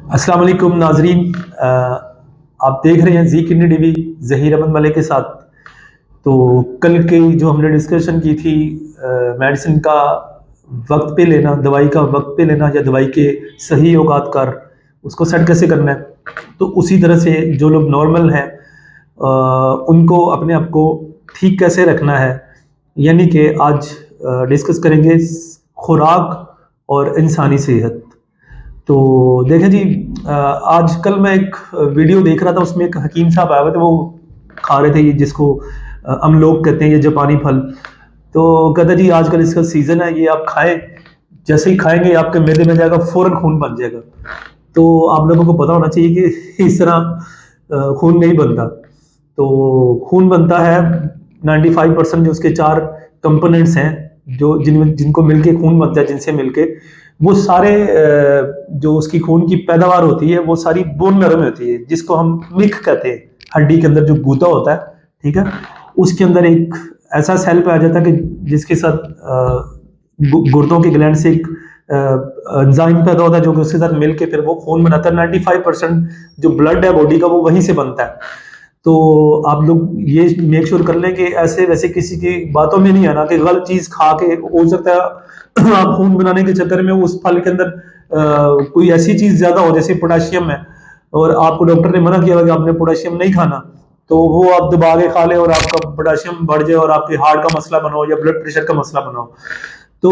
अस्सलाम वालेकुम नाजरीन। आप देख रहे हैं जी किडनी टीवी जहीर अहमद मलिक के साथ। तो कल की जो हमने डिस्कशन की थी मेडिसिन का वक्त पे लेना, दवाई का वक्त पे लेना या दवाई के सही औकात कर उसको सेट कैसे करना है, तो उसी तरह से जो लोग नॉर्मल हैं उनको अपने आप को ठीक कैसे रखना है। यानी कि आज डिस्कस करेंगे खुराक और इंसानी सेहत। तो देखें जी, आजकल मैं एक वीडियो देख रहा था, उसमें एक हकीम साहब आए हुए थे। वो खा रहे थे ये जिसको अमलोग कहते हैं, ये जापानी फल। तो कहता जी आजकल इसका सीजन है, ये आप खाएं, जैसे ही खाएंगे आपके मैदे में जाएगा, फौरन खून बन जाएगा। तो आप लोगों को पता होना चाहिए कि इस तरह खून नहीं बनता। तो खून बनता है 95% जो उसके चार कंपोनेंट्स हैं, जो जिनको मिलके खून बनता है, जिनसे मिलके वो सारे जो उसकी खून की पैदावार होती है वो सारी बोन नरम होती है, जिसको हम मिल्क कहते हैं। हड्डी के अंदर जो गूदा होता है, ठीक है, उसके अंदर एक ऐसा सेल पाया जाता है कि जिसके साथ गुर्दों की ग्लैंड से एक एंजाइम पैदा होता है, जो कि उसके साथ मिलके फिर वो खून बनाता है। 95% जो ब्लड है बॉडी का वो वहीं से बनता है। तो आप लोग ये मेक श्योर कर लें कि ऐसे वैसे किसी की बातों में नहीं आना कि गलत चीज खा के हो सकता है आप खून बनाने के चक्कर में उस फल के अंदर कोई ऐसी चीज ज्यादा हो, जैसे पोटेशियम है, और आपको डॉक्टर ने मना किया हुआ कि आपने पोटेशियम नहीं खाना, तो वो आप दबा के खा ले और आपका पोटेशियम बढ़ जाए और आपके हार्ट का मसला बनाओ या ब्लड प्रेशर का मसला बनाओ। तो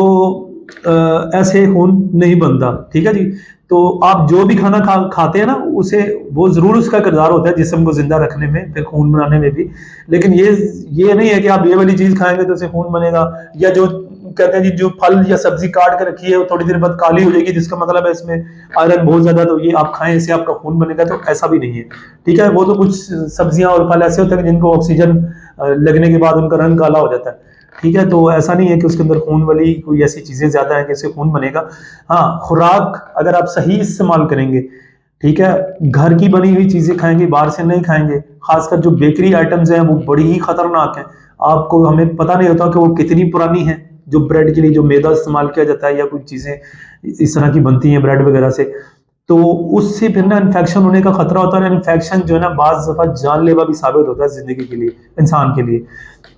ऐसे खून नहीं बनता, ठीक है जी। तो आप जो भी खाना खाते हैं ना, उसे वो जरूर उसका किरदार होता है जिस्म को जिंदा रखने में, फिर खून बनाने में भी। लेकिन ये नहीं है कि आप ये वाली चीज खाएंगे तो उससे खून बनेगा, या जो कहते हैं जी जो फल या सब्जी काट के रखी है वो थोड़ी देर बाद काली हो जाएगी, जिसका मतलब है इसमें आयरन बहुत ज्यादा, तो ये आप खाएं इससे आपका खून बनेगा, तो ऐसा भी नहीं है। ठीक है, वो तो कुछ सब्जियां और फल ऐसे होते हैं जिनको ऑक्सीजन लगने के बाद उनका रंग काला हो जाता है। ठीक है, तो ऐसा नहीं है कि उसके अंदर खून वाली कोई ऐसी चीजें ज्यादा है कि इससे खून बनेगा। हाँ, खुराक अगर आप सही इस्तेमाल करेंगे, ठीक है, घर की बनी हुई चीजें खाएंगे, बाहर से नहीं खाएंगे। खासकर जो बेकरी आइटम्स हैं वो बड़ी ही खतरनाक हैं। आपको हमें पता नहीं होता कि वो कितनी पुरानी है। जो ब्रेड के लिए जो मैदा इस्तेमाल किया जाता है या कुछ चीजें इस तरह की बनती हैं ब्रेड वगैरह से, तो उससे फिर ना इन्फेक्शन होने का खतरा होता है। इन्फेक्शन जो है ना बाज दफा जानलेवा भी साबित होता है जिंदगी के लिए, इंसान के लिए।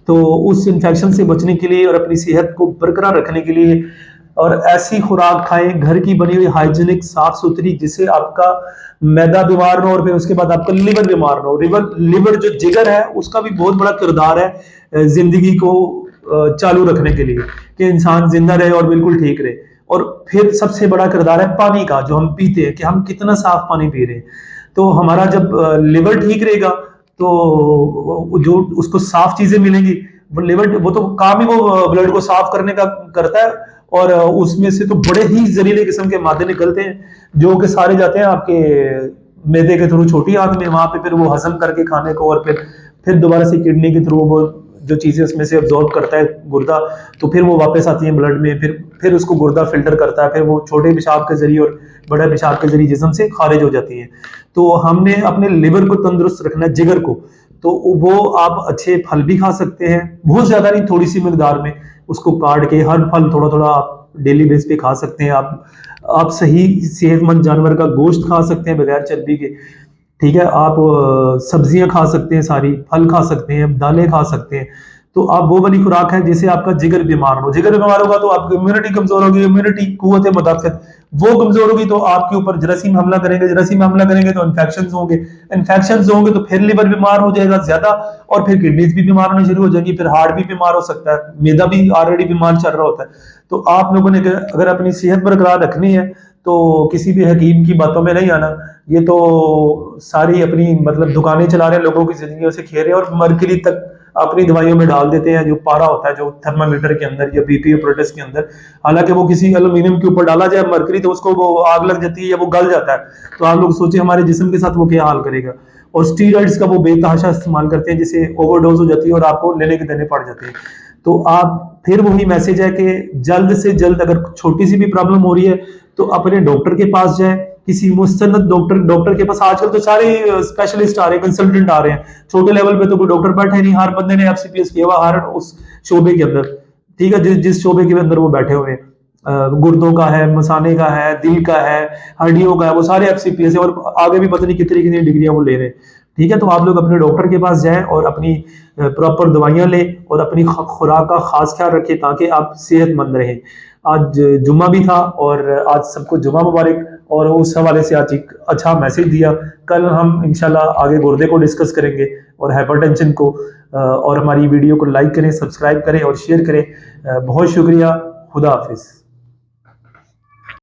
तो उस इन्फेक्शन से बचने के लिए और अपनी सेहत को बरकरार रखने के लिए और ऐसी खुराक खाएं घर की बनी हुई, हाइजीनिक, साफ सुथरी, जिससे आपका मैदा बीमार ना हो और फिर उसके बाद आपका लिवर बीमार ना हो। लिवर जो जिगर है उसका भी बहुत बड़ा किरदार है जिंदगी को चालू रखने के लिए, कि इंसान जिंदा रहे और बिल्कुल ठीक रहे। और फिर सबसे बड़ा किरदार है पानी का, जो हम पीते हैं, कि हम कितना साफ पानी पी रहे हैं। तो हमारा जब लिवर ठीक रहेगा तो जो उसको साफ चीजें मिलेंगी, वो लिवर वो तो काम ही वो ब्लड को साफ करने का करता है। और उसमें से तो बड़े ही जहरीले किस्म के मादे निकलते हैं, जो कि सारे जाते हैं आपके मैदे के थ्रू छोटी आंत में, वहां पे फिर वो हजम करके खाने को, और फिर दोबारा से किडनी के थ्रू वो जो चीजें उसमें से अब्जॉर्ब करता है गुर्दा, तो फिर वो वापस आती है ब्लड में, फिर उसको गुर्दा फिल्टर करता है, फिर वो छोटे पेशाब के जरिए और बड़े पेशाब के जरिए जिस्म से खारिज हो जाती है। तो हमने अपने लिवर को तंदुरुस्त रखना है, जिगर को। तो वो आप अच्छे फल भी खा सकते हैं, बहुत ज्यादा नहीं, थोड़ी सी मिकदार में उसको काट के, हर फल थोड़ा थोड़ा आप डेली बेस पे खा सकते हैं। आप सही सेहतमंद जानवर का गोश्त खा सकते हैं बगैर चर्बी के। ठीक है, आप सब्जियां खा सकते हैं, सारी फल खा सकते हैं, दालें खा सकते हैं। तो आप वो वाली खुराक है जिससे आपका जिगर बीमार हो। जिगर बीमार होगा तो आपकी इम्यूनिटी कमजोर होगी, इम्यूनिटी कुव्वत मुदाफित वो कमजोर होगी, तो आपके ऊपर जरासीम हमला करेंगे, जरासीम हमला करेंगे तो इन्फेक्शन होंगे, इन्फेक्शन होंगे तो फिर लिवर बीमार हो जाएगा ज्यादा, और फिर किडनीज भी बीमार होनी शुरू हो जाएंगी, फिर हार्ट भी बीमार हो सकता है, मैदा भी ऑलरेडी बीमार चल रहा होता है। तो आप लोगों ने अगर अपनी सेहत बरकरार रखनी है तो किसी भी हकीम की बातों में नहीं आना। ये तो सारी अपनी मतलब दुकानें चला रहे हैं, लोगों की जिंदगियों से खेल रहे हैं, और मरकरी तक अपनी दवाइयों में डाल देते हैं, जो पारा होता है जो थर्मामीटर के अंदर या बीपी ऑपरेटर्स के अंदर। हालांकि वो किसी एल्यूमिनियम के ऊपर डाला जाए मरकरी, तो उसको वो आग लग जाती है या वो गल जाता है। तो आप लोग सोचे हमारे जिस्म के साथ वो क्या हाल करेगा। और स्टीरॉइड्स का वो बेतहाशा इस्तेमाल करते हैं, जिससे ओवरडोज हो जाती है और आपको लेने के देने पड़ जाते हैं। तो आप फिर वही मैसेज है कि जल्द से जल्द अगर छोटी सी भी प्रॉब्लम हो रही है तो अपने डॉक्टर के पास जाए, किसी मुस्तनद डॉक्टर के पास। आजकल तो सारे स्पेशलिस्ट आ रहे हैं, कंसल्टेंट आ रहे हैं, छोटे लेवल पे तो कोई डॉक्टर बैठे नहीं, हर बंदे ने एफसीपीएस किया हुआ हर उस शोबे के अंदर। ठीक है, जिस शोबे के अंदर वो बैठे हुए हैं, गुर्दों का है, मसाने का है, दिल का है, हड्डियों का है, वो सारे एफसीपीएस है और आगे भी पता नहीं कितनी कितनी डिग्रियां वो ले रहे हैं। ठीक है, तो आप लोग अपने डॉक्टर के पास जाएं और अपनी प्रॉपर दवाइयां लें और अपनी खुराक का खास ख्याल रखें ताकि आप सेहतमंद रहें। आज जुम्मा भी था और आज सबको जुम्मा मुबारक, और उस हवाले से आज एक अच्छा मैसेज दिया। कल हम इंशाल्लाह आगे गुर्दे को डिस्कस करेंगे और हाइपरटेंशन को। और हमारी वीडियो को लाइक करें, सब्सक्राइब करें और शेयर करें। बहुत शुक्रिया। खुदा हाफिज।